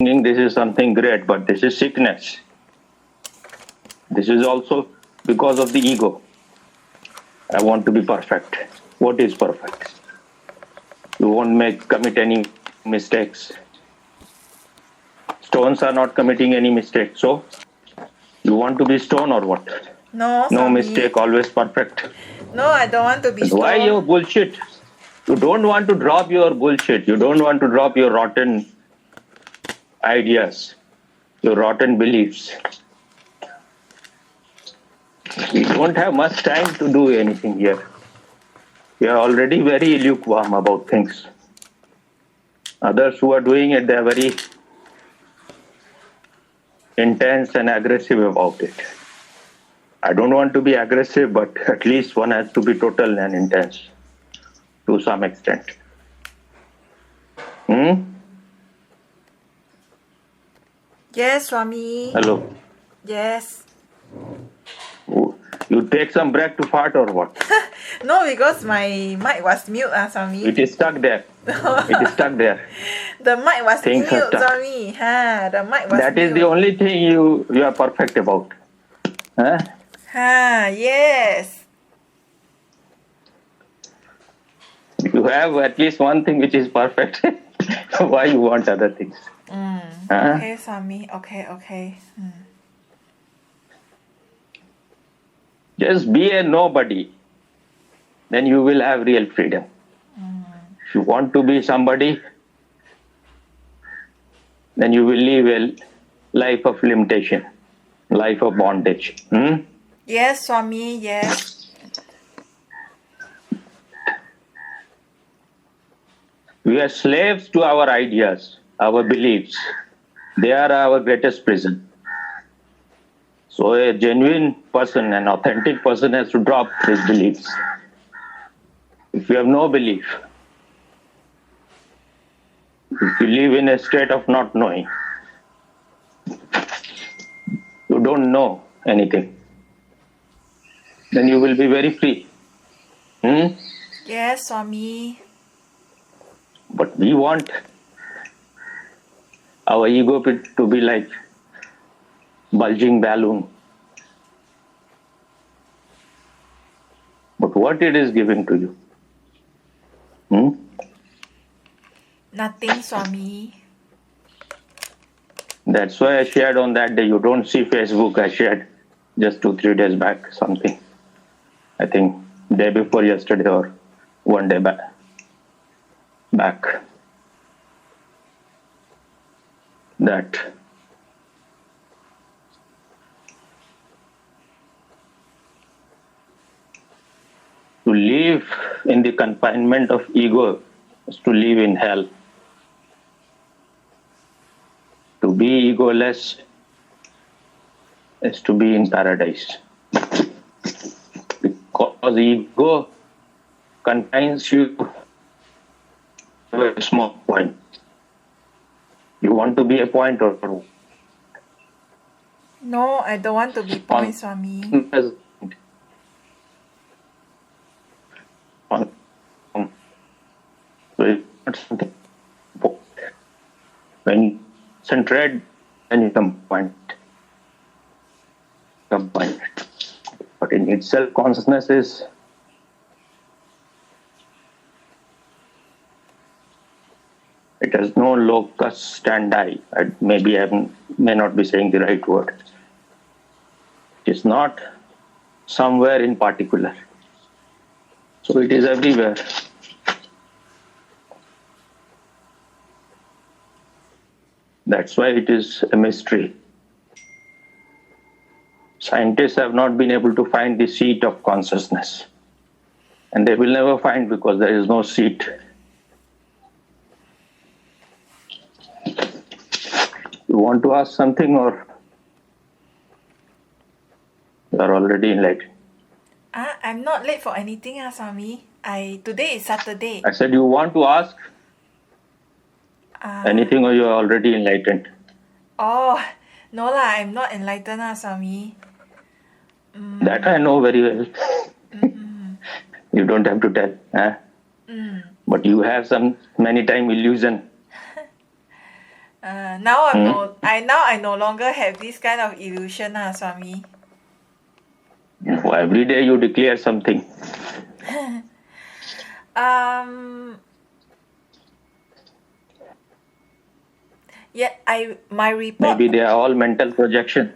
thinking this is something great, but this is sickness. This is also because of the ego. I want to be perfect. What is perfect? You won't commit any mistakes. Stones are not committing any mistakes. So, you want to be stone or what? No, No Swami. mistake, always perfect. No, I don't want to be And why stone. your bullshit? You don't want to drop your bullshit. You don't want to drop your rotten ideas, your rotten beliefs. We don't have much time to do anything here. We are already very lukewarm about things. Others who are doing it, they are very intense and aggressive about it. I don't want to be aggressive, but at least one has to be total and intense to some extent. Yes, Swami. Hello. Yes. You take some break to fart or what? No, because my mic was mute, Swami. It is stuck there. It is stuck there. The mic was Things are mute, stuck. Swami. The mic was That mute. is the only thing you are perfect about. Huh? Yes. You have at least one thing which is perfect. Why you want other things? Okay, Swami. Okay. Just be a nobody. Then you will have real freedom. If you want to be somebody, then you will live a life of limitation, life of bondage. Yes, Swami. Yes. We are slaves to our ideas, our beliefs. They are our greatest prison. So a genuine person, an authentic person has to drop his beliefs. If you have no belief, if you live in a state of not knowing, you don't know anything, then you will be very free. Yes, Swami. But we want our ego to be like bulging balloon. But what it is giving to you? Nothing, Swami. That's why I shared on that day. You don't see Facebook. I shared just 2-3 days back something. I think day before yesterday or one day back. That to live in the confinement of ego is to live in hell. To be egoless is to be in paradise. Because ego confines you to a small point. You want to be a point or No, I don't want to be point, Swami. So it's not something. When you concentrate, then you come point. But in itself, consciousness is it has no locus standi. Maybe I may not be saying the right word. It is not somewhere in particular. So it is everywhere. That's why it is a mystery. Scientists have not been able to find the seat of consciousness. And they will never find because there is no seat. You want to ask something or you are already enlightened? I'm not late for anything, Swami. Today is Saturday. I said you want to ask anything or you are already enlightened? Oh, no lah, I'm not enlightened, Swami. That I know very well. You don't have to tell. But you have some many time illusion. Now I no longer have this kind of illusion, Swami. Every day you declare something. Yeah, my report. Maybe they are all mental projection.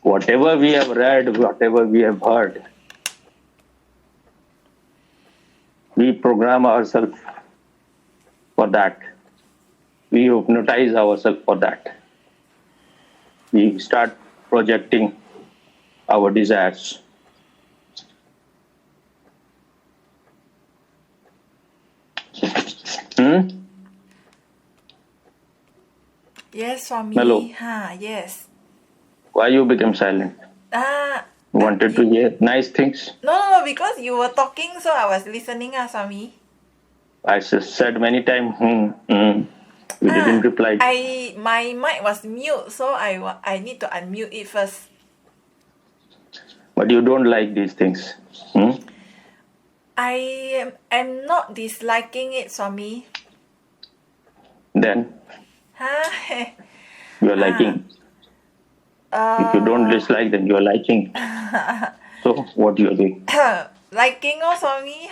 Whatever we have read, whatever we have heard, we program ourselves for that. We hypnotize ourselves for that. We start projecting our desires. Yes, Swami. Hello. Yes. Why you became silent? Wanted to hear nice things? No, because you were talking, so I was listening, Swami. I said many times, You didn't reply. My mic was mute, so I need to unmute it first. But you don't like these things. I am not disliking it, Swami. Then you are liking. If you don't dislike, then you are liking. So what you are doing? Liking, Swami.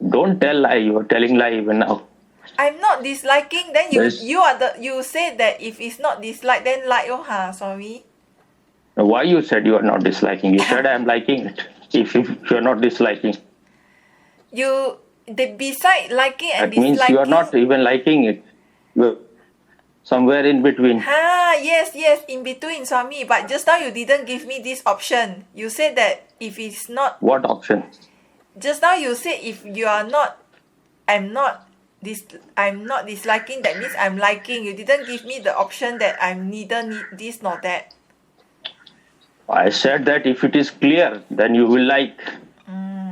Don't tell lie. You are telling lie even now. I'm not disliking. Then you said that if it's not dislike, then like, Swami. Why you said you are not disliking? You said I am liking it. If you are not disliking, beside liking and that means disliking, you are not even liking it. You're somewhere in between. Yes, in between, Swami. But just now you didn't give me this option. You said that if it's not. What option? Just now you said if you are not, I'm not disliking. That means I'm liking. You didn't give me the option that I'm neither this nor that. I said that if it is clear, then you will like.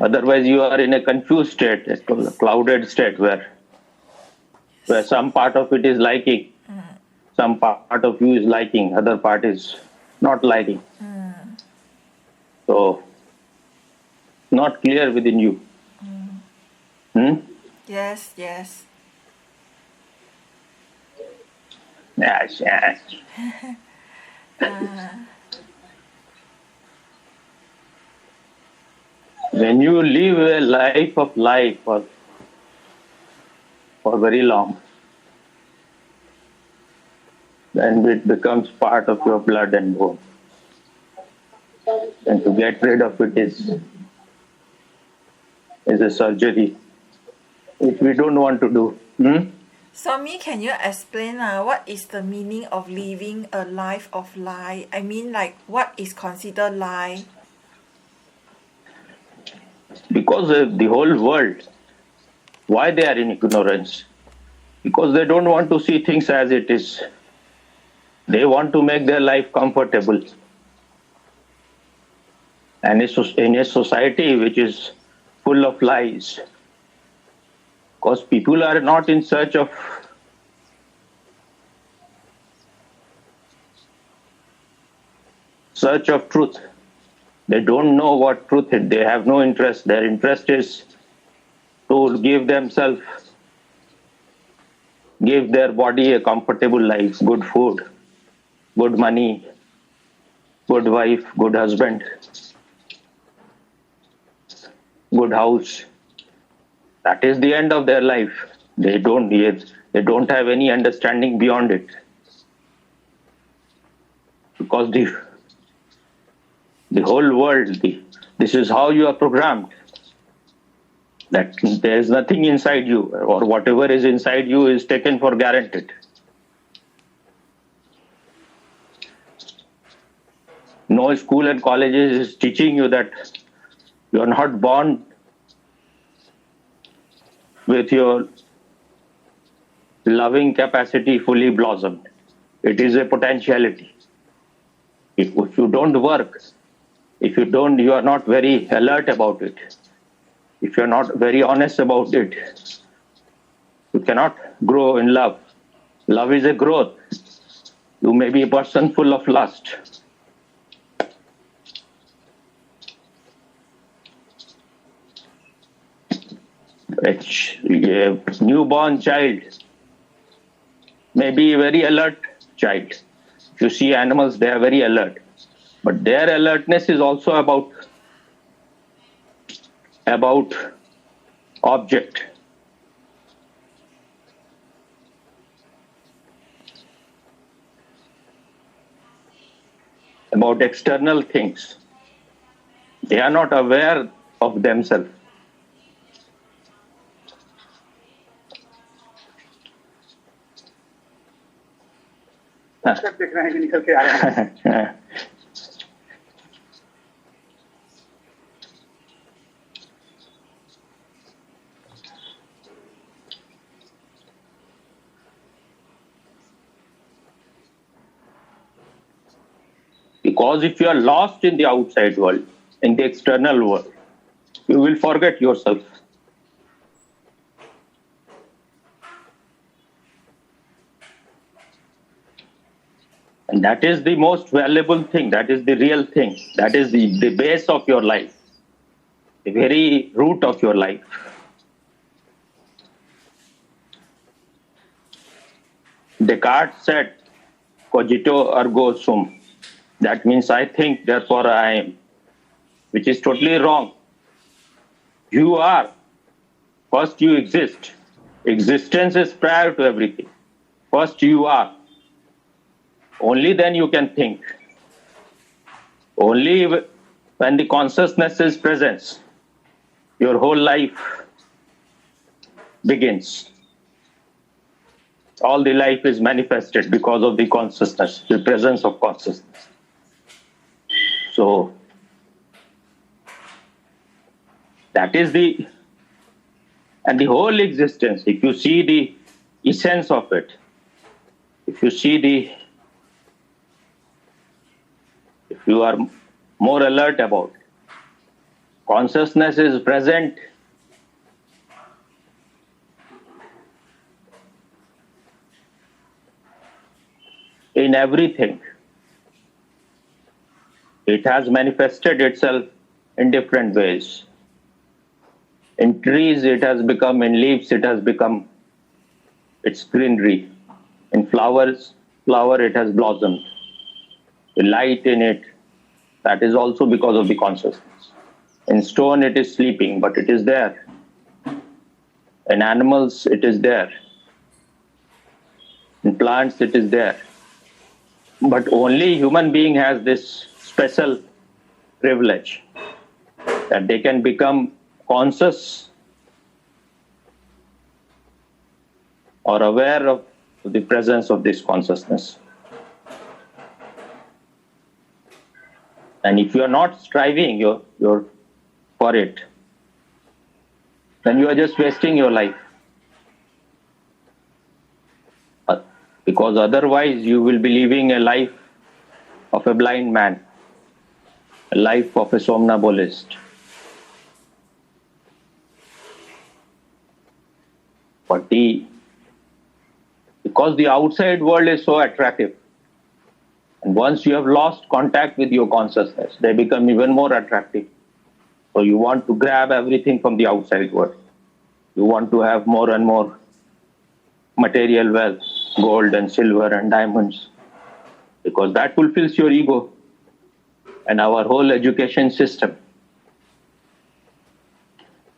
Otherwise, you are in a confused state, a clouded state where some part of it is liking, some part of you is liking, other part is not liking. So, not clear within you. Yes. Yes. When you live a life of life for very long, then it becomes part of your blood and bone. And to get rid of it is a surgery which we don't want to do. Swami, can you explain what is the meaning of living a life of lie? I mean, like, what is considered lie? Because the whole world, why they are in ignorance? Because they don't want to see things as it is. They want to make their life comfortable. And in a society which is full of lies, because people are not in search of truth. They don't know what truth is. They have no interest. Their interest is to give their body a comfortable life, good food, good money, good wife, good husband, good house. That is the end of their life. They don't have any understanding beyond it. Because the whole world, this is how you are programmed. That there is nothing inside you, or whatever is inside you is taken for granted. No school and colleges is teaching you that you are not born with your loving capacity fully blossomed. It is a potentiality. If you don't work, you are not very alert about it. If you're not very honest about it, you cannot grow in love. Love is a growth. You may be a person full of lust. A newborn child may be a very alert child. If you see animals, they are very alert. But their alertness is also about object. About external things. They are not aware of themselves. Because if you are lost in the outside world, in the external world, you will forget yourself. And that is the most valuable thing. That is the real thing. That is the base of your life, the very root of your life. Descartes said, cogito ergo sum. That means I think, therefore I am, which is totally wrong. You are. First you exist. Existence is prior to everything. First you are. Only then you can think. Only when the consciousness is present, your whole life begins. All the life is manifested because of the consciousness, the presence of consciousness. So, that is the whole existence. If you see the essence of it, if you are more alert about it, consciousness is present in everything. It has manifested itself in different ways. In trees, it has become, in leaves, it has become its greenery. In flower, it has blossomed. The light in it, that is also because of the consciousness. In stone, it is sleeping, but it is there. In animals, it is there. In plants, it is there. But only human being has this special privilege that they can become conscious or aware of the presence of this consciousness. And if you are not striving for it, then you are just wasting your life. Because otherwise you will be living a life of a blind man, a life of a somnambulist. But because the outside world is so attractive, and once you have lost contact with your consciousness, they become even more attractive. So you want to grab everything from the outside world. You want to have more and more material wealth, gold and silver and diamonds, because that fulfills your ego. And our whole education system,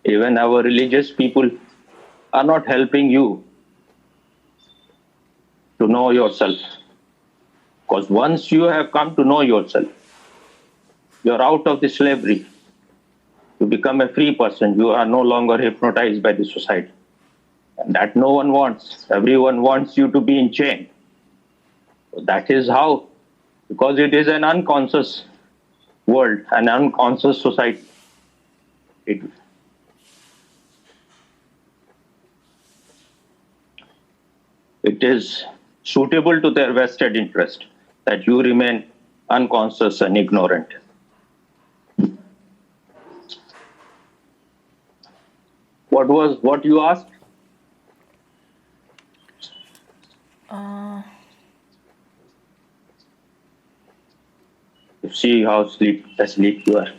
even our religious people, are not helping you to know yourself. Because once you have come to know yourself, you're out of the slavery. You become a free person. You are no longer hypnotized by the society. And that no one wants. Everyone wants you to be in chain. So that is how, because it is an unconscious world, an unconscious society. It is suitable to their vested interest that you remain unconscious and ignorant. What you asked? You see how asleep you are.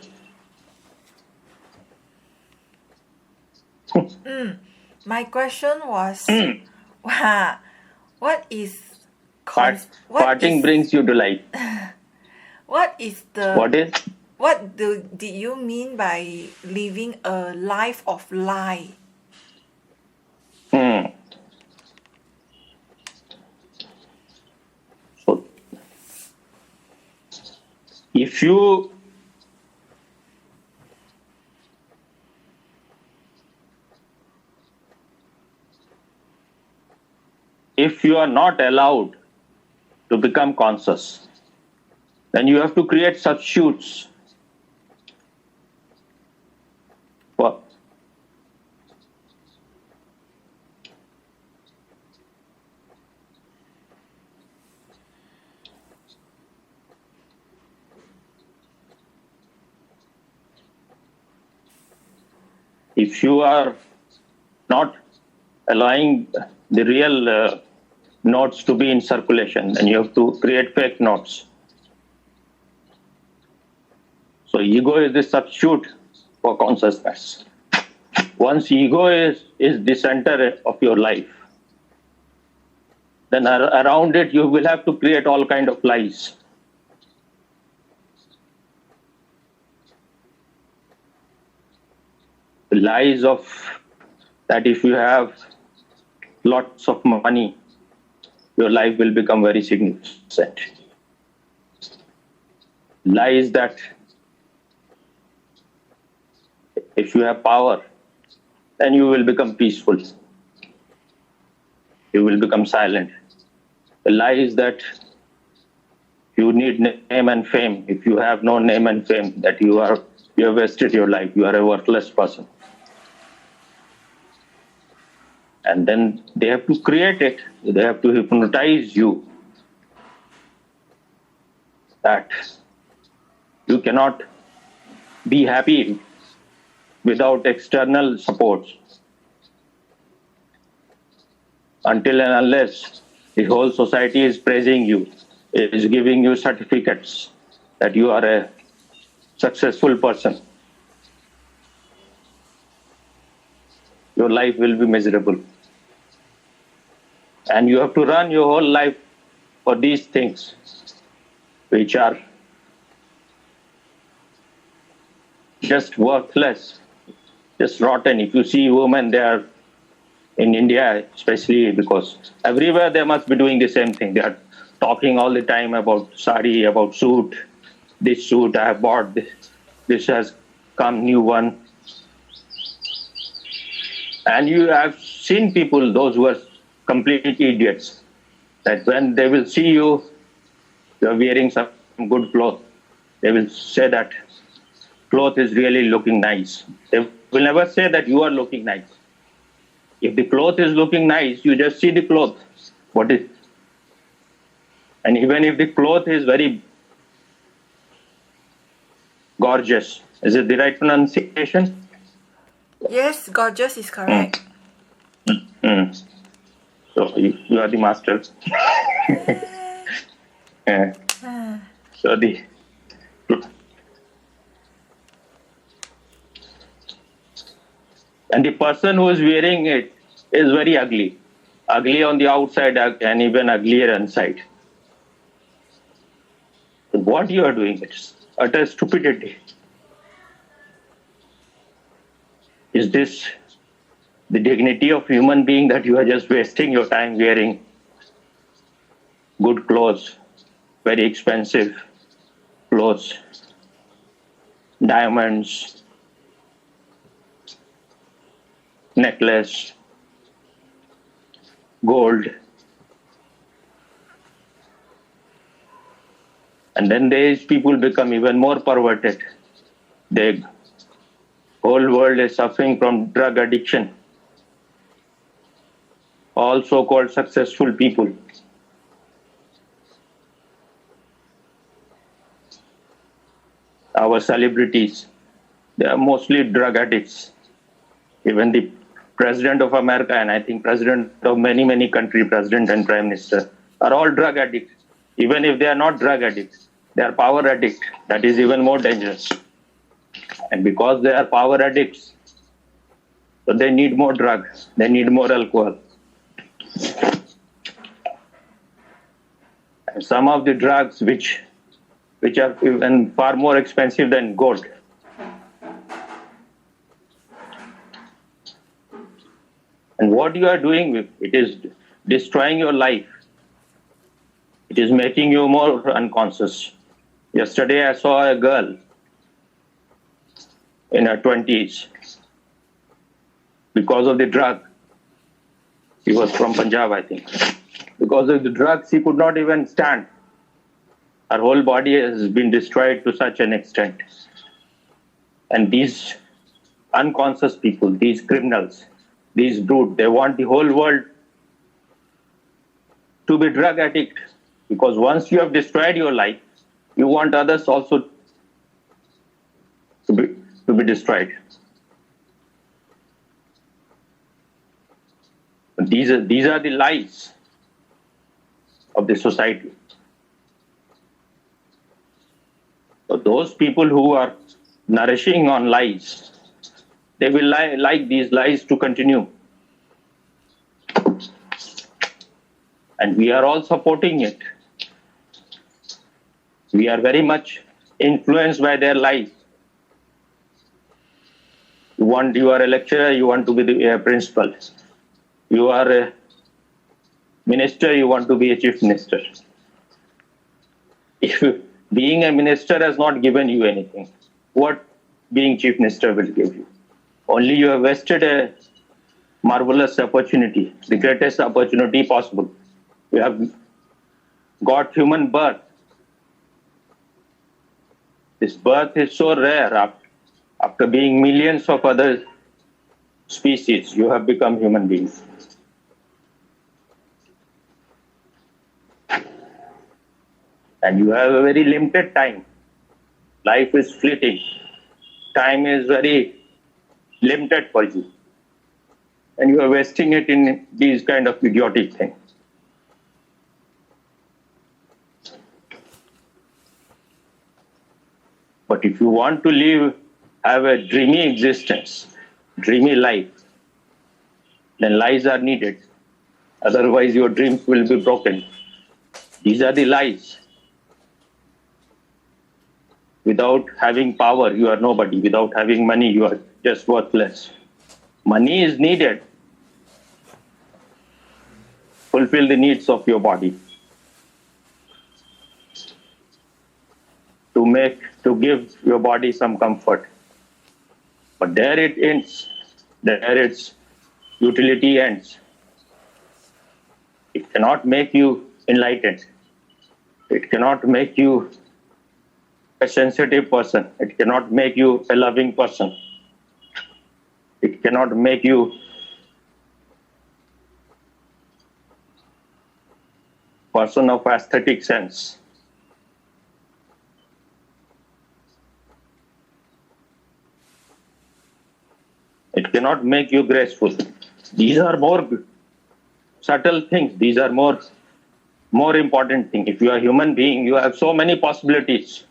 My question was, what is Farting brings you to life. what is the What is? what did you mean by living a life of lie? So, if you are not allowed to become conscious, then you have to create substitutes for if you are not allowing the real notes to be in circulation, then you have to create fake notes. So ego is the substitute for consciousness. Once ego is the center of your life, then around it you will have to create all kind of lies. The lies of that if you have lots of money, your life will become very significant. Lies that if you have power, then you will become peaceful. You will become silent. The lie is that you need name and fame. If you have no name and fame, that you have wasted your life. You are a worthless person. And then they have to create it. They have to hypnotize you that you cannot be happy without external supports until and unless the whole society is praising you, is giving you certificates that you are a successful person. Your life will be miserable. And you have to run your whole life for these things, which are just worthless, just rotten. If you see women, they are in India, especially because everywhere they must be doing the same thing. They are talking all the time about sari, about suit. This suit I have bought. This has come new one. And you have seen people, those who are complete idiots, that when they will see you are wearing some good clothes, they will say that cloth is really looking nice. They will never say that you are looking nice. If the cloth is looking nice, you just see the cloth. What is? And even if the cloth is very gorgeous, is it the right pronunciation? Yes, gorgeous is correct. So you are the master. So and the person who is wearing it is very ugly on the outside and even uglier inside. So what you are doing, it's utter stupidity. Is this the dignity of human being, that you are just wasting your time wearing good clothes, very expensive clothes, diamonds, necklace, gold. And then these people become even more perverted. The whole world is suffering from drug addiction. All so-called successful people. Our celebrities, they are mostly drug addicts. Even the President of America, and I think President of many countries, President and Prime Minister, are all drug addicts. Even if they are not drug addicts, they are power addicts. That is even more dangerous. And because they are power addicts, So they need more drugs. They need more alcohol. And some of the drugs which are even far more expensive than gold. And what you are doing with it is destroying your life. It is making you more unconscious. Yesterday I saw a girl in her 20s because of the drug. She was from Punjab, I think. Because of the drug, she could not even stand. Her whole body has been destroyed to such an extent. And these unconscious people, these criminals, these brutes, they want the whole world to be drug addict. Because once you have destroyed your life, you want others also to be destroyed. These are the lies of the society. So those people who are nourishing on lies, they will like these lies to continue. And we are all supporting it. We are very much influenced by their lies. You are a lecturer, you want to be the principal. You are a minister, you want to be a chief minister. If being a minister has not given you anything, what being chief minister will give you? Only you have wasted a marvelous opportunity, the greatest opportunity possible. You have got human birth. This birth is so rare. After being millions of other species, you have become human beings. And you have a very limited time. Life is fleeting. Time is very limited for you. And you are wasting it in these kind of idiotic things. But if you want to have a dreamy existence, dreamy life, then lies are needed. Otherwise, your dreams will be broken. These are the lies. Without having power, you are nobody. Without having money, you are just worthless. Money is needed. Fulfill the needs of your body. To give your body some comfort. But there it ends. There its utility ends. It cannot make you enlightened. It cannot make you a sensitive person. It cannot make you a loving person. It cannot make you person of aesthetic sense. It cannot make you graceful. These are more subtle things. These are more important things. If you are a human being, you have so many possibilities,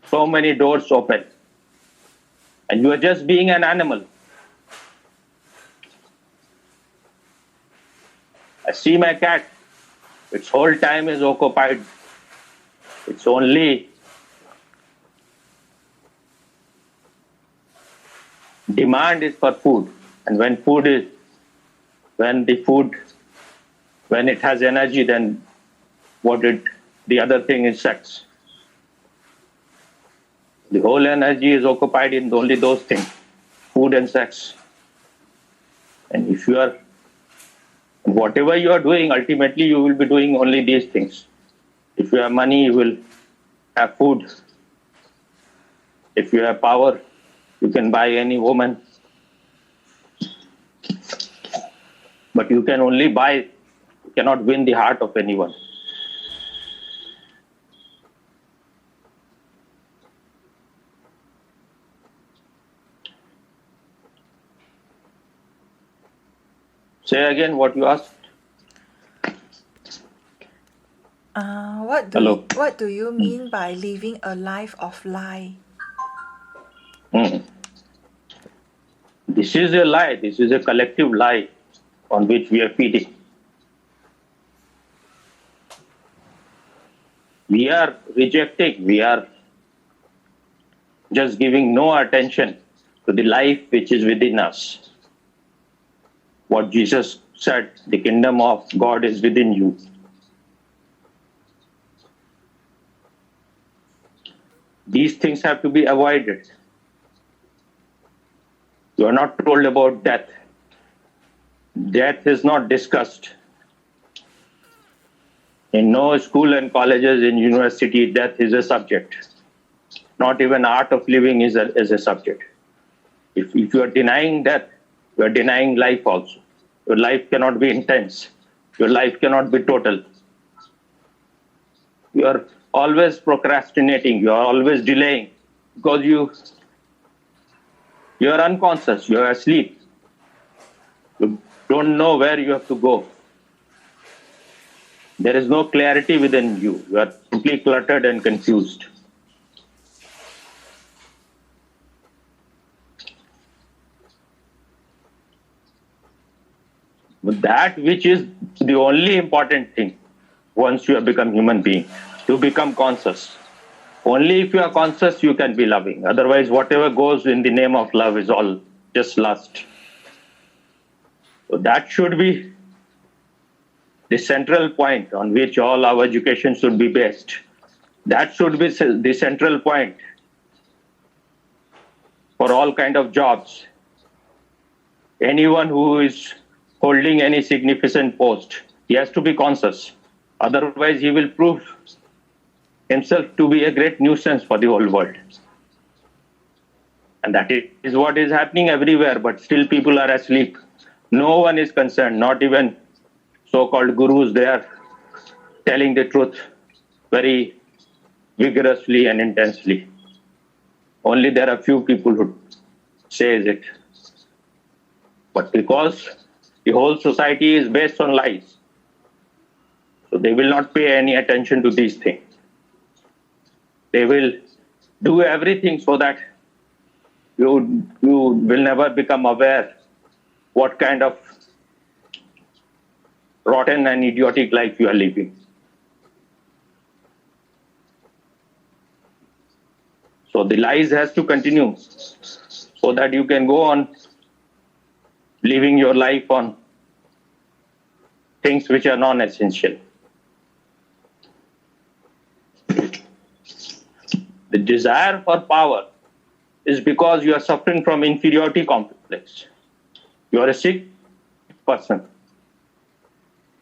so many doors open. And you are just being an animal. I see my cat. Its whole time is occupied. It's only demand is for food. And when it has energy, then the other thing is sex. The whole energy is occupied in only those things, food and sex. And if you are, whatever you are doing, ultimately you will be doing only these things. If you have money, you will have food. If you have power, you can buy any woman. But you can only you cannot win the heart of anyone. Say again what you asked. What do you mean by living a life of lie? This is a lie. This is a collective lie on which we are feeding. We are rejecting, we are just giving no attention to the life which is within us. What Jesus said, the kingdom of God is within you. These things have to be avoided. You are not told about death. Death is not discussed. In no school and colleges, in university, death is a subject. Not even art of living is a subject. If you are denying death, you are denying life also. Your life cannot be intense. Your life cannot be total. You are always procrastinating. You are always delaying because you are unconscious. You are asleep. You don't know where you have to go. There is no clarity within you. You are simply cluttered and confused. But that which is the only important thing once you have become human being, you become conscious. Only if you are conscious, you can be loving. Otherwise, whatever goes in the name of love is all just lust. So that should be the central point on which all our education should be based. That should be the central point for all kind of jobs. Anyone who is holding any significant post, he has to be conscious. Otherwise, he will prove himself to be a great nuisance for the whole world. And that is what is happening everywhere, but still people are asleep. No one is concerned, not even so-called gurus. They are telling the truth very vigorously and intensely. Only there are few people who says it. But because the whole society is based on lies, so they will not pay any attention to these things. They will do everything so that you will never become aware what kind of rotten and idiotic life you are living. So the lies has to continue so that you can go on living your life on things which are non-essential. The desire for power is because you are suffering from inferiority complex. You are a sick person.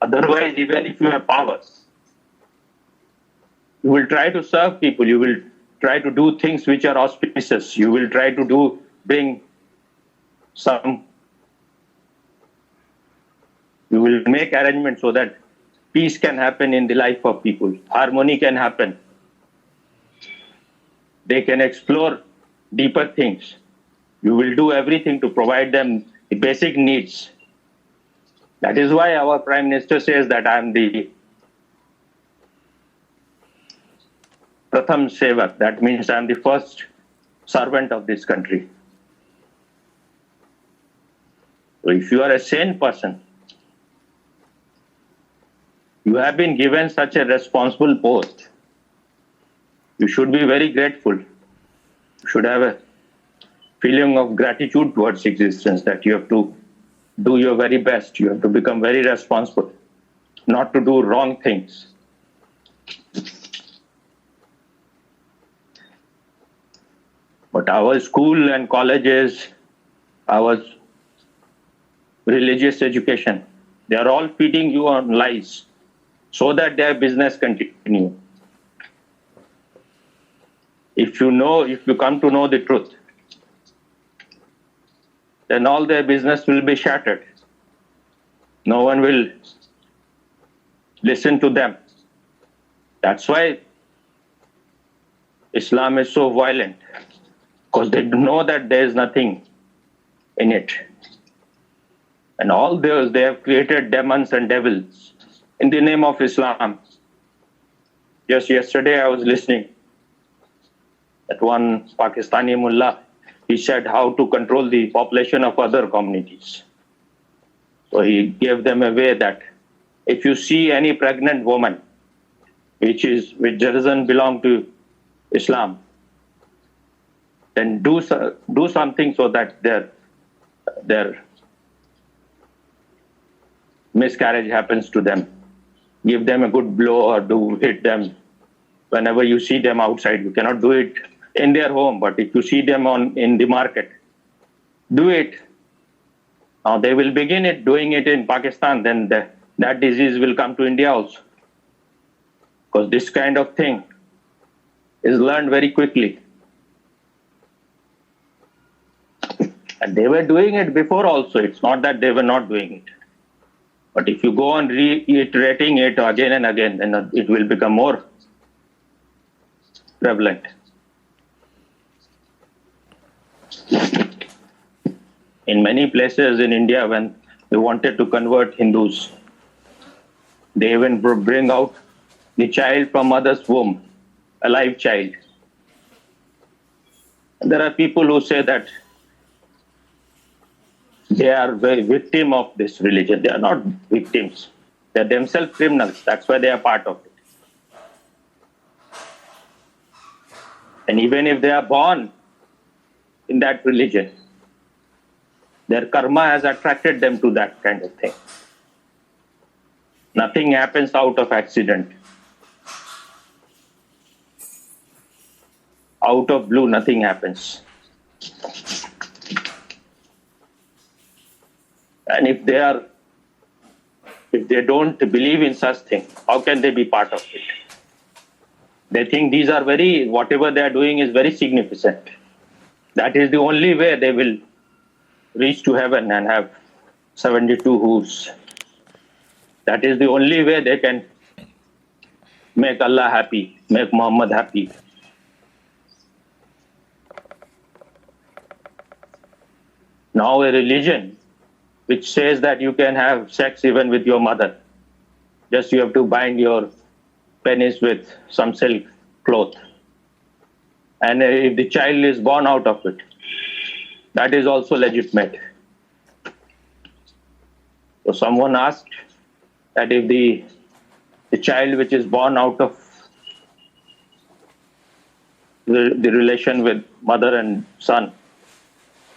Otherwise, even if you have power, you will try to serve people. You will try to do things which are auspicious. You will try to bring some. You will make arrangements so that peace can happen in the life of people. Harmony can happen. They can explore deeper things. You will do everything to provide them the basic needs. That is why our Prime Minister says that I am the Pratham Sevak. That means I am the first servant of this country. So if you are a sane person, you have been given such a responsible post. You should be very grateful. You should have a feeling of gratitude towards existence, that you have to do your very best. You have to become very responsible, not to do wrong things. But our school and colleges, our religious education, they are all feeding you on lies so that their business continue. If you come to know the truth, then all their business will be shattered. No one will listen to them. That's why Islam is so violent, because they know that there is nothing in it. And all those, they have created demons and devils in the name of Islam. Just yesterday I was listening that one Pakistani mullah, he said how to control the population of other communities. So he gave them a way that if you see any pregnant woman which doesn't belong to Islam, then do something so that their miscarriage happens to them. Give them a good blow or do hit them whenever you see them outside. You cannot do it in their home, but if you see them in the market, do it. Now they will begin doing it in Pakistan, then that disease will come to India also. Because this kind of thing is learned very quickly. And they were doing it before also. It's not that they were not doing it. But if you go on reiterating it again and again, then it will become more prevalent. In many places in India, when they wanted to convert Hindus, they even bring out the child from mother's womb, a live child. And there are people who say that they are the victim of this religion. They are not victims. They are themselves criminals. That's why they are part of it. And even if they are born in that religion, their karma has attracted them to that kind of thing. Nothing happens out of accident. Out of blue, nothing happens. And if they don't believe in such things, how can they be part of it? They think whatever they are doing is very significant. That is the only way they will reach to heaven and have 72 hooves. That is the only way they can make Allah happy, make Muhammad happy. Now a religion which says that you can have sex even with your mother. Just you have to bind your penis with some silk cloth. And if the child is born out of it, that is also legitimate. So someone asked that if the child which is born out of the relation with mother and son,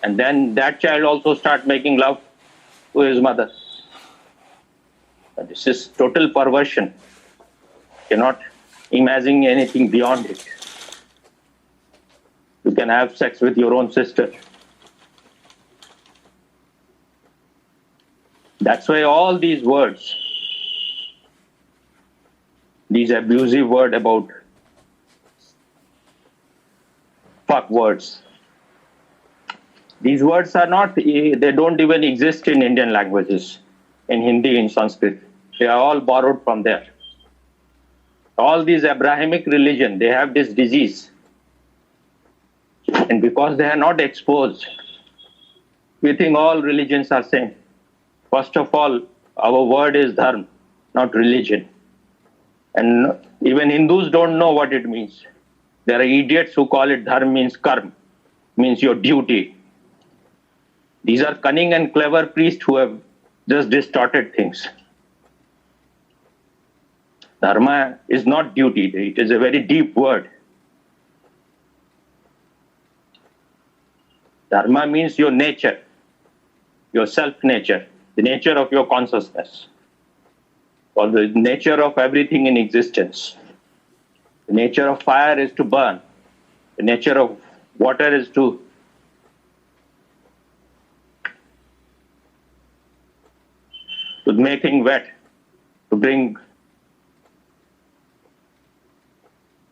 and then that child also start making love to his mother. This is total perversion. You're not imagining anything beyond it. You can have sex with your own sister. That's why all these words, these abusive words about fuck words, these words are not, they don't even exist in Indian languages, in Hindi, in Sanskrit. They are all borrowed from there. All these Abrahamic religion, they have this disease. And because they are not exposed, we think all religions are same. First of all, our word is dharma, not religion. And even Hindus don't know what it means. There are idiots who call it dharma means karma, means your duty. These are cunning and clever priests who have just distorted things. Dharma is not duty. It is a very deep word. Dharma means your nature, your self-nature, the nature of your consciousness, or the nature of everything in existence. The nature of fire is to burn. The nature of water is to make things wet, to bring,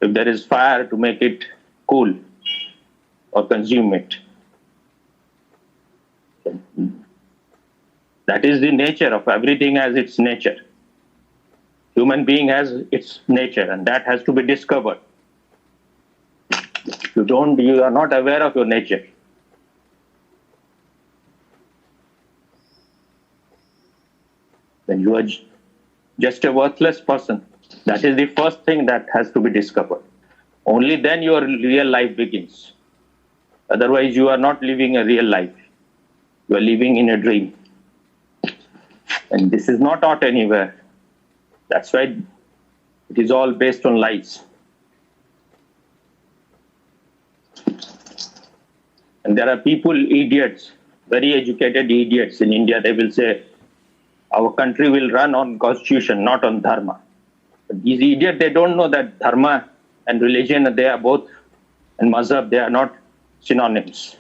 if there is fire, to make it cool or consume it. That is the nature of everything, has its nature. Human being has its nature, and that has to be discovered. You are not aware of your nature. Then you are just a worthless person. That is the first thing that has to be discovered. Only then your real life begins. Otherwise, you are not living a real life. You are living in a dream. And this is not taught anywhere. That's why it is all based on lies. And there are people, idiots, very educated idiots in India. They will say, our country will run on constitution, not on dharma. But these idiots, they don't know that dharma and religion, they are both, and mazhab, they are not synonyms.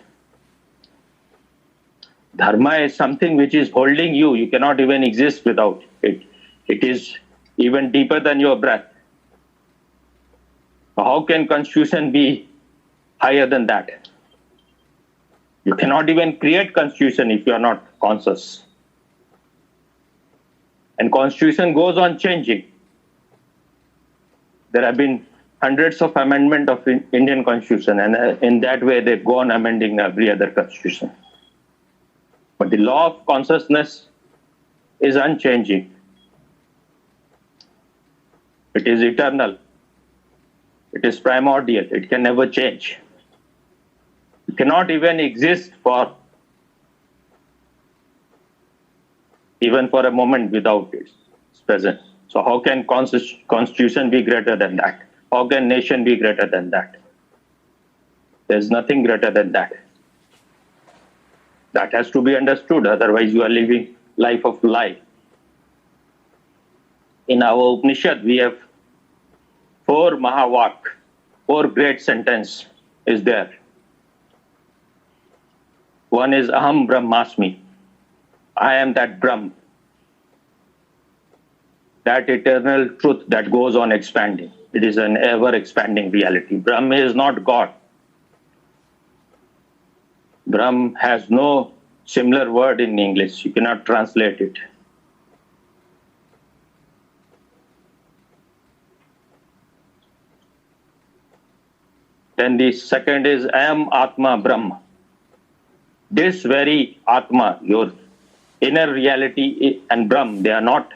Dharma is something which is holding you. You cannot even exist without it. It is even deeper than your breath. How can constitution be higher than that? You cannot even create constitution if you are not conscious. And constitution goes on changing. There have been hundreds of amendments of Indian constitution, and in that way they go on amending every other constitution. But the law of consciousness is unchanging. It is eternal. It is primordial. It can never change. You cannot even exist for even for a moment without its presence. So how can constitution be greater than that? How can nation be greater than that? There's nothing greater than that. That has to be understood. Otherwise, you are living life of lie. In our Upanishad, we have 4 Mahavak, 4 great sentences is there. One is Aham Brahmasmi. I am that Brahm. That eternal truth that goes on expanding. It is an ever expanding reality. Brahm is not God. Brahm has no similar word in English. You cannot translate it. Then the second is I am Atma Brahma. This very Atma, your inner reality and Brahm, they are not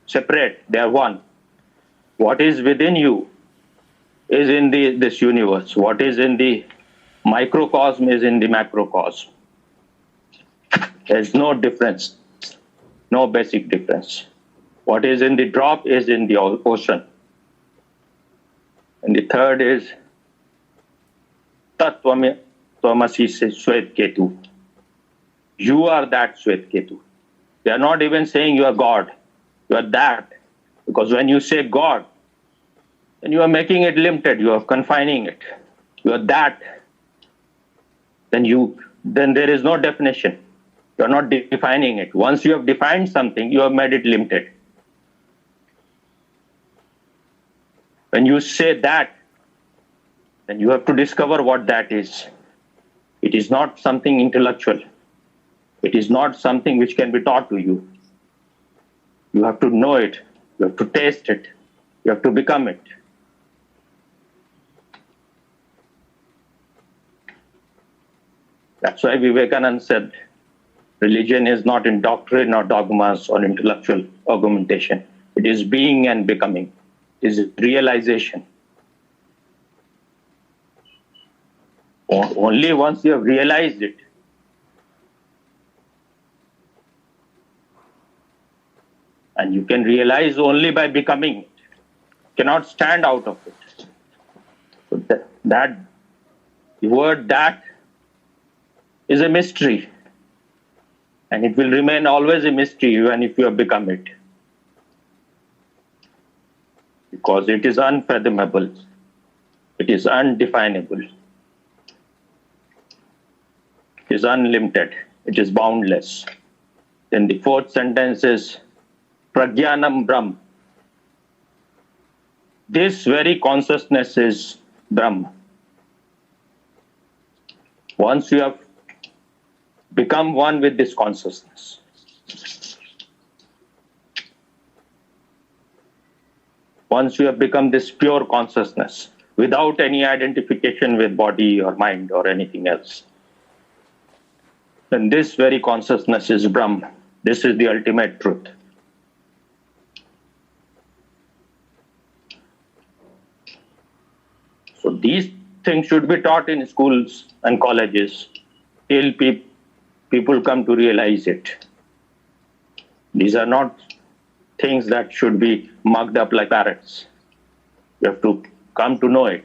separate, they are one. What is within you is in this universe. What is in the microcosm is in the macrocosm. There's no difference, no basic difference. What is in the drop is in the ocean. And the third is Tat Tvamasi Shwet Ketu. You are that Shwet Ketu. They are not even saying you are God. You are that. Because when you say God, then you are making it limited. You are confining it. You are that. Then there is no definition. You are not defining it. Once you have defined something, you have made it limited. When you say that, then you have to discover what that is. It is not something intellectual. It is not something which can be taught to you. You have to know it. You have to taste it. You have to become it. That's why Vivekananda said, religion is not in doctrine or dogmas or intellectual argumentation. It is being and becoming. It is realization. Only once you have realized it, and you can realize only by becoming it. You cannot stand out of it. So the word that is a mystery. And it will remain always a mystery even if you have become it. Because it is unfathomable. It is undefinable. It is unlimited. It is boundless. Then the fourth sentence is Prajnanam Brahm. This very consciousness is Brahm. Once you have become one with this consciousness, once you have become this pure consciousness without any identification with body or mind or anything else, then this very consciousness is Brahm. This is the ultimate truth. So these things should be taught in schools and colleges till people come to realize it. These are not things that should be mugged up like parrots. You have to come to know it.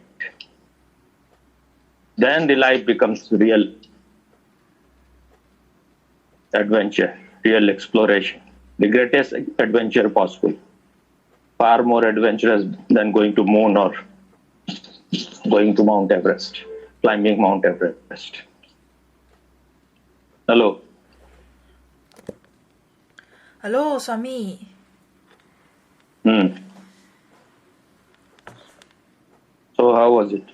Then the life becomes real adventure, real exploration, the greatest adventure possible. Far more adventurous than going to moon or going to Mount Everest, climbing Mount Everest. Hello. Hello, Swami. So how was it?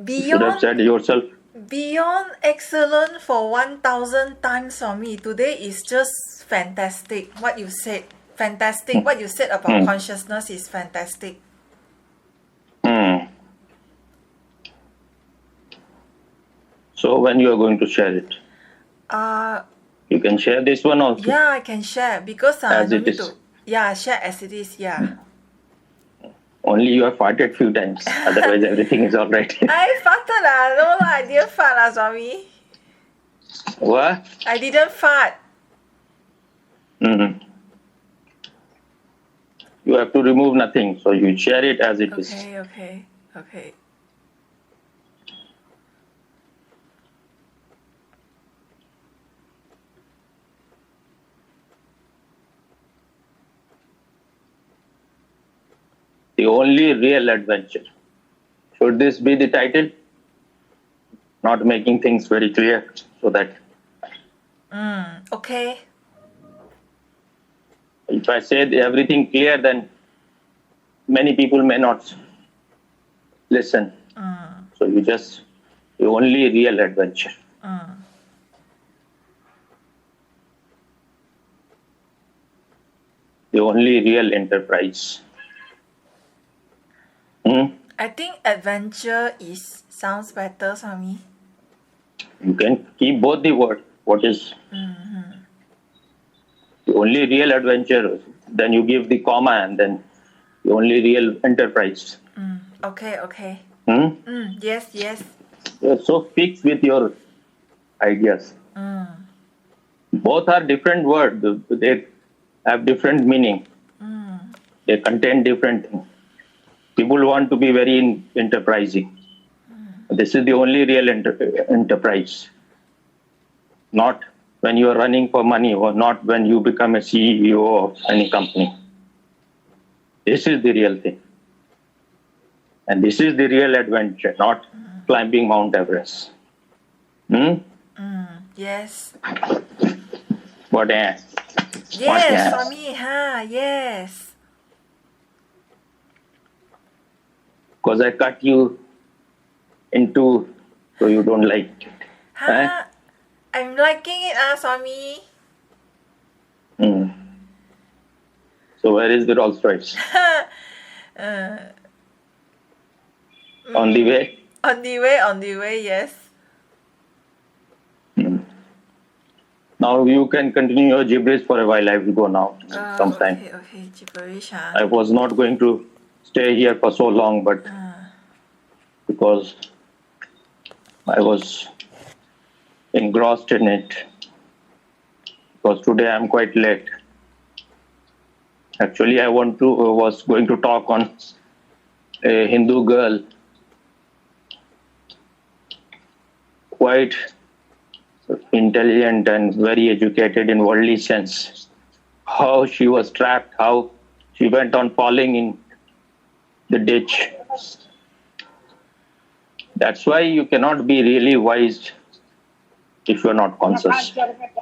You should have said yourself. Beyond excellent for 1,000 times, Swami. Today is just fantastic. What you said, fantastic. What you said about consciousness is fantastic. So when you are going to share it? You can share this one also. Yeah, I can share because As no it need is. to. Yeah, share as it is. Yeah. Only you have farted few times. Otherwise, everything is all right. I farted No lah, I didn't fart Swami. What? I didn't fart. You have to remove nothing. So you share it as it is. Okay. The only real adventure. Should this be the title? Not making things very clear so that Okay. if I say everything clear, then many people may not listen. So the only real adventure. The only real enterprise. I think adventure sounds better, Swami. You can keep both the word. What is the only real adventure? Then you give the comma and then the only real enterprise. Okay. Yes. You're so fixed with your ideas. Both are different words. They have different meaning. They contain different things. People want to be very enterprising. This is the only real enterprise. Not when you are running for money or not when you become a CEO of any company. This is the real thing. And this is the real adventure, not climbing Mount Everest. Yes. What? Yes, Swami. Yes. Because I cut you into so you don't like it. I'm liking it, Swami. So where is the Rolls Royce? On the way? On the way, yes. Now you can continue your gibberish for a while. I will go now sometime. Okay, gibberish, I was not going to stay here for so long, but because I was engrossed in it. Because today I'm quite late. Actually, I was going to talk on a Hindu girl, quite intelligent and very educated in worldly sense. How she was trapped, how she went on falling in the ditch. That's why you cannot be really wise if you're not conscious.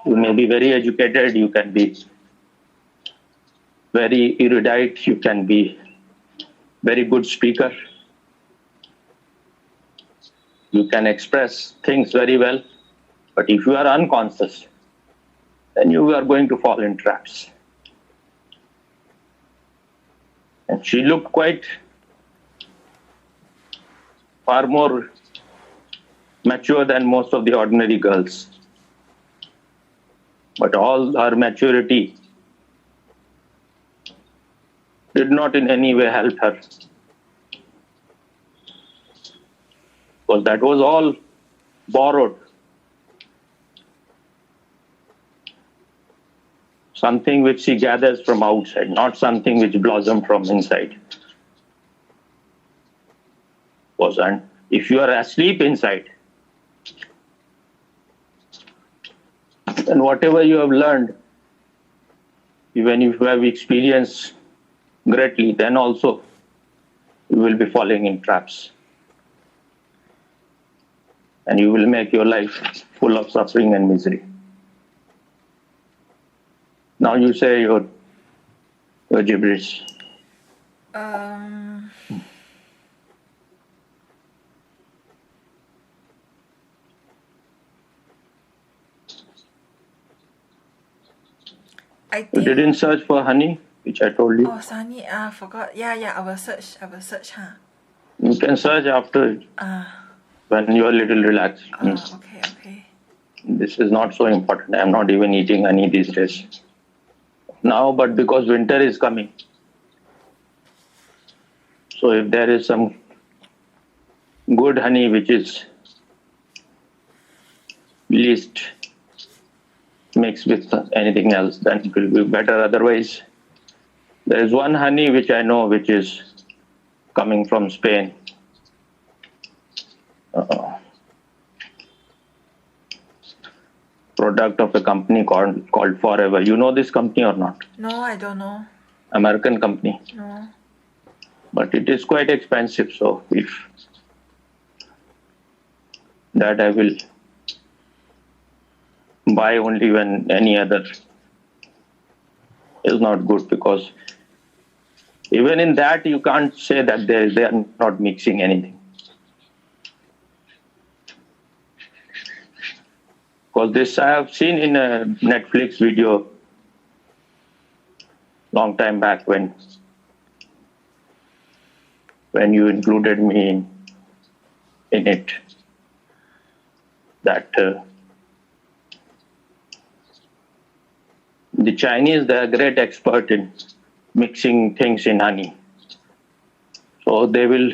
You may be very educated, you can be very erudite, you can be very good speaker. You can express things very well, but if you are unconscious, then you are going to fall in traps. And she looked quite far more mature than most of the ordinary girls. But all her maturity did not in any way help her. because that was all borrowed. Something which she gathers from outside, not something which blossomed from inside. And if you are asleep inside, then whatever you have learned, even if you have experienced greatly, then also you will be falling in traps. And you will make your life full of suffering and misery. Now you say your gibberish. I You think. didn't search for honey, which I told you. Oh, Sunny, forgot. Yeah, I will search, huh? You can search after when you are a little relaxed. Okay. This is not so important. I am not even eating honey these days. Now, but because winter is coming. So if there is some good honey which is least mixed with anything else, then it will be better. Otherwise, there is one honey which I know which is coming from Spain. Product of a company called Forever. You know this company or not? No, I don't know. American company. No. But it is quite expensive. So if that I will buy only when any other is not good, because even in that you can't say that they are not mixing anything. Because this I have seen in a Netflix video long time back when you included me in it, that the Chinese, they are great expert in mixing things in honey. So they will,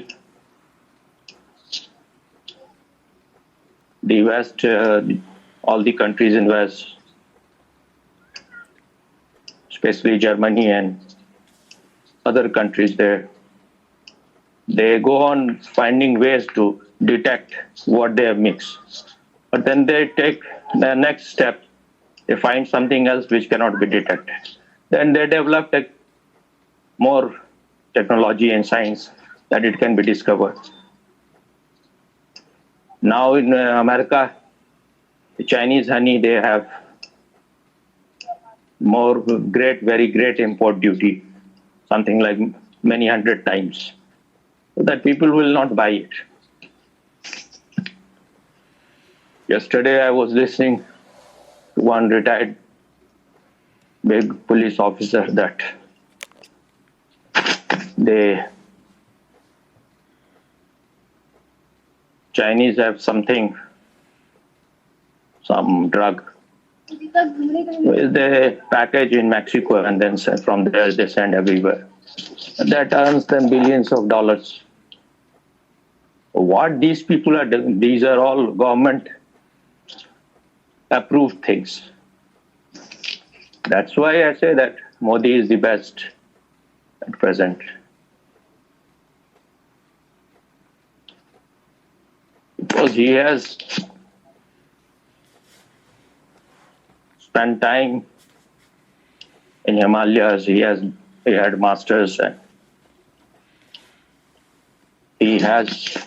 the West, all the countries in West, especially Germany and other countries there, they go on finding ways to detect what they have mixed. But then they take the next step. They find something else which cannot be detected. Then they develop more technology and science that it can be discovered. Now in America, the Chinese honey, they have very great import duty, something like many 100 times, so that people will not buy it. Yesterday I was listening to one retired big police officer that Chinese have some drug. They package in Mexico and then from there they send everywhere. That earns them billions of dollars. What these people are doing, these are all government approved things. That's why I say that Modi is the best at present. Because he has spent time in Himalayas, he had masters, and he has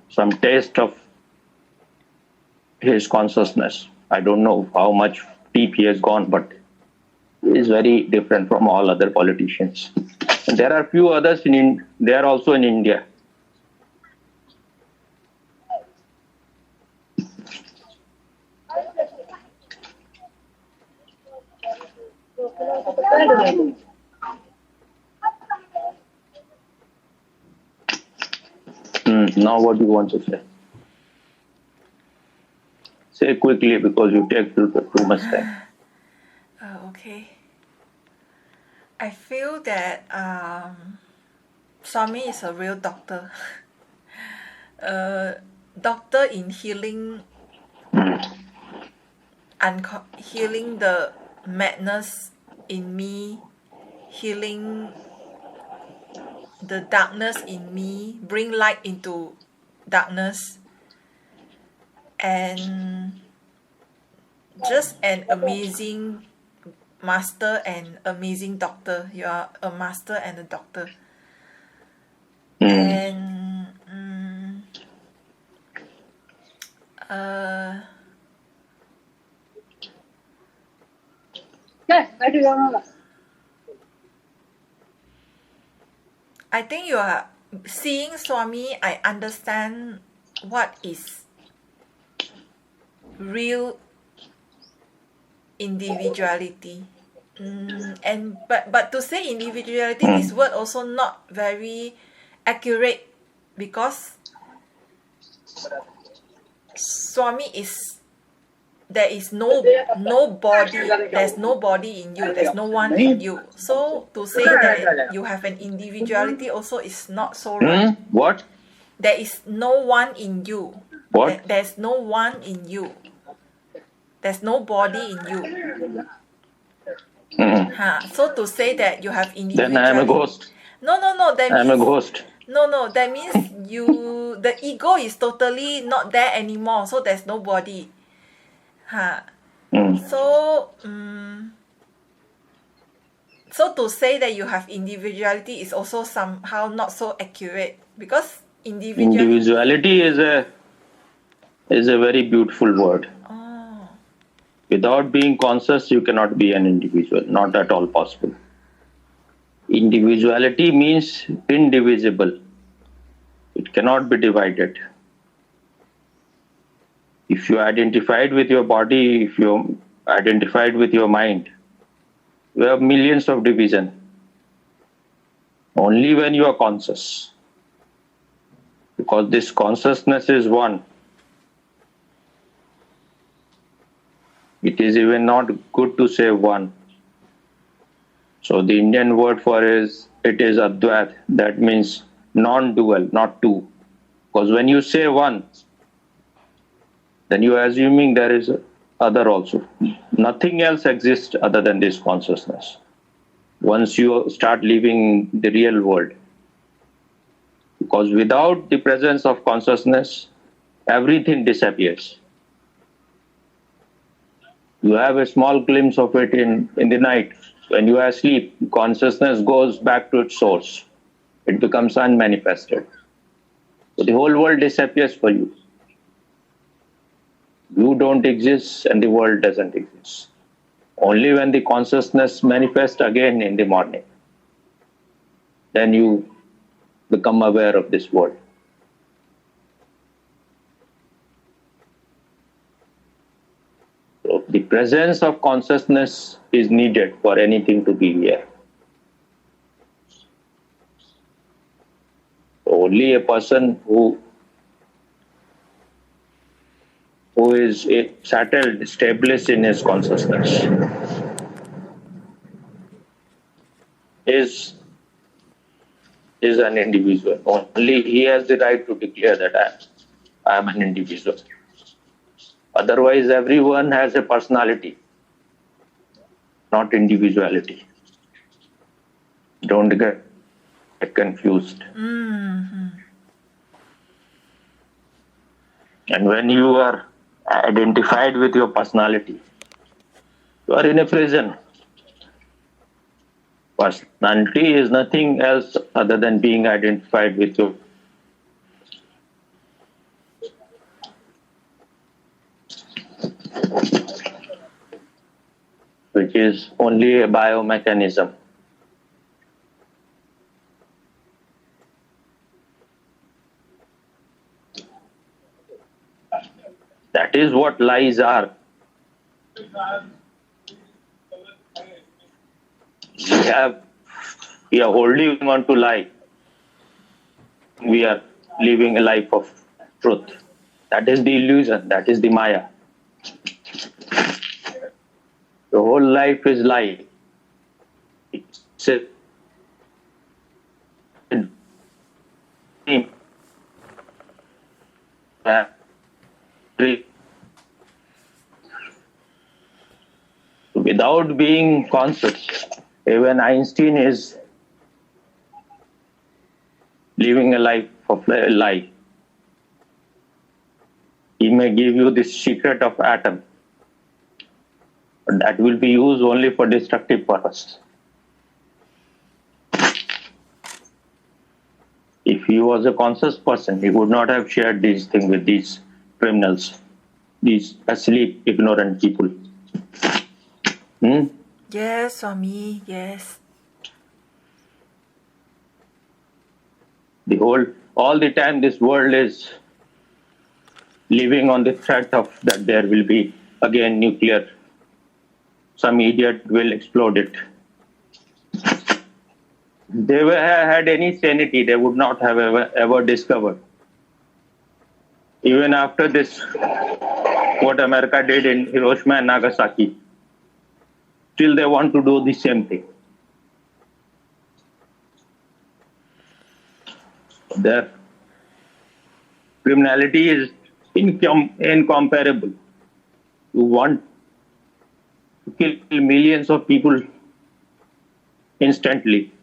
some taste of his consciousness. I don't know how much deep he has gone, but he is very different from all other politicians. And there are few others they are also in India. Now what do you want to say? Say quickly, because you take too much time. Okay. I feel that Swami is a real doctor. Doctor in healing healing the madness in me, healing the darkness in me, bring light into darkness, and just an amazing master and amazing doctor. You are a master and a doctor. And I think you are seeing Swami. I understand what is real individuality. And but to say individuality, this word also not very accurate, because Swami is, there is no body, there's no body in you, there's no one in you. So to say that you have an individuality also is not so right. What? There is no one in you. What? There's no one in you. There's no body in you. So to say that you have individuality. Then I am a ghost. No. That I am a means ghost. no. That means the ego is totally not there anymore. So there's no body. So so to say that you have individuality is also somehow not so accurate, because individuality is a very beautiful word. Without being conscious, you cannot be an individual. Not at all possible. Individuality means indivisible. It cannot be divided. If you identified with your body, if you identified with your mind, you have millions of division. Only when you are conscious. Because this consciousness is one. It is even not good to say one. So the Indian word for it is Advait. That means non-dual, not two. Because when you say one, then you are assuming there is other also. Nothing else exists other than this consciousness. Once you start living the real world. Because without the presence of consciousness, everything disappears. You have a small glimpse of it in the night. When you are asleep, consciousness goes back to its source. It becomes unmanifested. So the whole world disappears for you. You don't exist and the world doesn't exist. Only when the consciousness manifests again in the morning, then you become aware of this world. So the presence of consciousness is needed for anything to be here. Only a person who is settled, established in his consciousness is an individual. Only he has the right to declare that I am an individual. Otherwise, everyone has a personality, not individuality. Don't get confused. And when you are identified with your personality, you are in a prison. Personality is nothing else other than being identified with you. Which is only a biomechanism. That is what lies are. We are holding on to lie. We are living a life of truth. That is the illusion. That is the Maya. The whole life is lie. It's Without being conscious, even Einstein is living a life of a lie. He may give you the secret of atom, but that will be used only for destructive purpose. If he was a conscious person, he would not have shared these things with these criminals, these asleep, ignorant people. Yes, Swami, yes. All the time this world is living on the threat of that there will be again nuclear. Some idiot will explode it. They had any sanity, they would not have ever discovered. Even after this, what America did in Hiroshima and Nagasaki, still they want to do the same thing. Their criminality is incomparable. You want to kill millions of people instantly.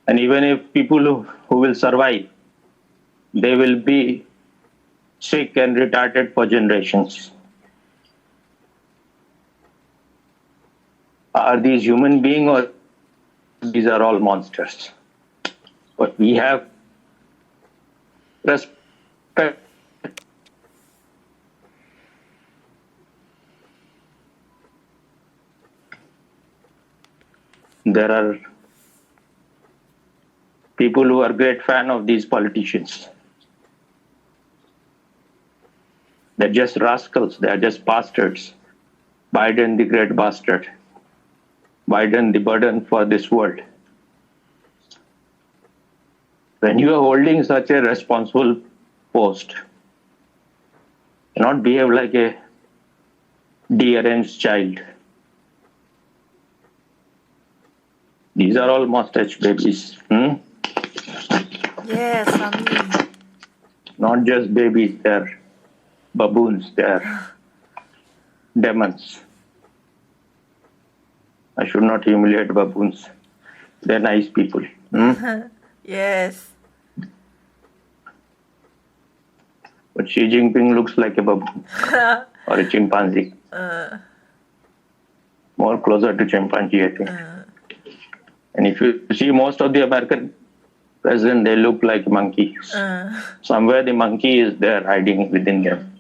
And even if people who will survive, they will be sick and retarded for generations. Are these human beings or these are all monsters? But we have respect. There are people who are great fan of these politicians. They're just rascals. They're just bastards. Biden, the great bastard. Biden, the burden for this world. When you are holding such a responsible post, you not behave like a deranged child. These are all mustache babies. Yes, Swami. Not just babies, they're baboons, they're demons. I should not humiliate baboons. They're nice people. Yes. But Xi Jinping looks like a baboon or a chimpanzee. More closer to chimpanzee, I think. And if you see most of the American presidents, they look like monkeys. Somewhere the monkey is there hiding within them.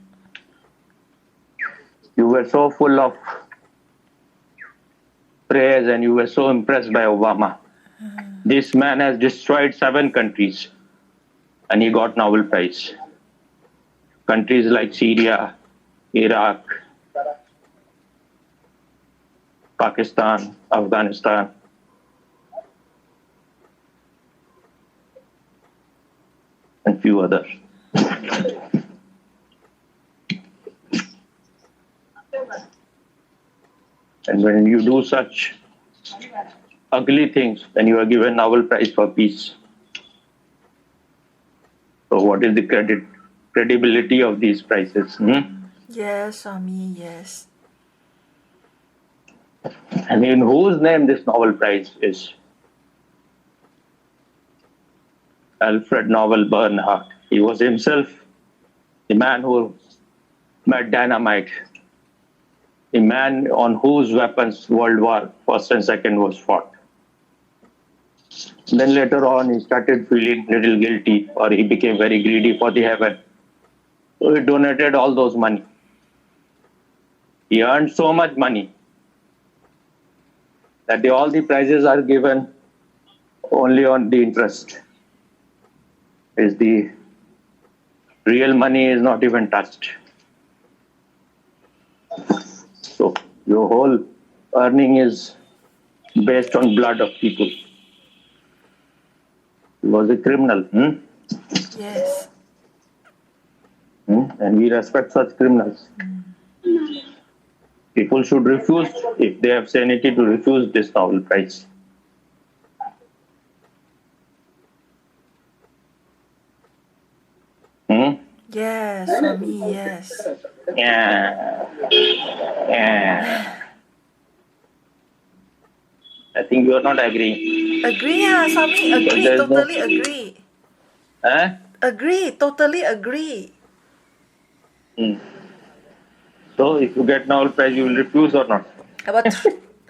You were so full of praise and you were so impressed by Obama. This man has destroyed 7 countries and he got Nobel Prize. Countries like Syria, Iraq, Pakistan, Afghanistan. And few others. And when you do such ugly things, then you are given Nobel Prize for Peace. So what is the credibility of these prizes? Yes, Swami, yes. And in whose name this Nobel Prize is? Alfred Nobel Bernhardt. He was himself the man who made dynamite, the man on whose weapons World War First and Second was fought. Then later on, he started feeling little guilty, or he became very greedy for the heaven. So he donated all those money. He earned so much money that all the prizes are given only on the interest. Is the real money is not even touched. So your whole earning is based on blood of people. He was a criminal. Yes. And we respect such criminals. People should refuse, if they have sanity, to refuse this Nobel Prize. Yes, Swami, yes. Yeah. Yeah. I think you are not agreeing. Agree, Swami, agree, There is no. totally agree. Huh? Agree, totally agree. Hmm. So if you get Nobel Prize, you will refuse or not? But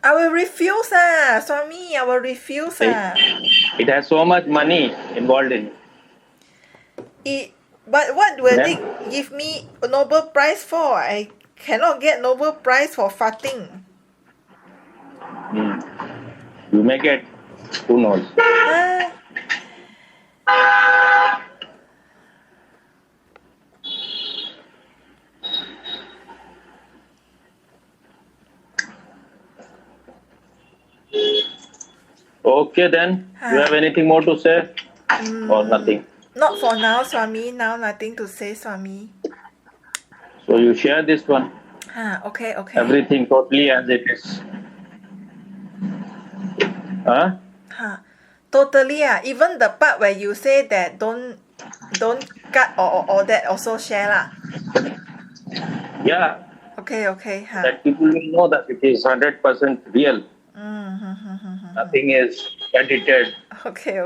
I will refuse, Swami, I will refuse. It has so much money involved in it. But what will Then, they give me a Nobel Prize for? I cannot get Nobel Prize for farting. you may get. Who knows? Huh? Okay then. You have anything more to say? Or nothing? Not for now, Swami. Now nothing to say, Swami. So you share this one. Okay. Everything totally as it is. Huh? Totally, even the part where you say that don't cut or that also share lah. Yeah. Okay. That people will know that it is 100% real. Nothing is edited. Okay.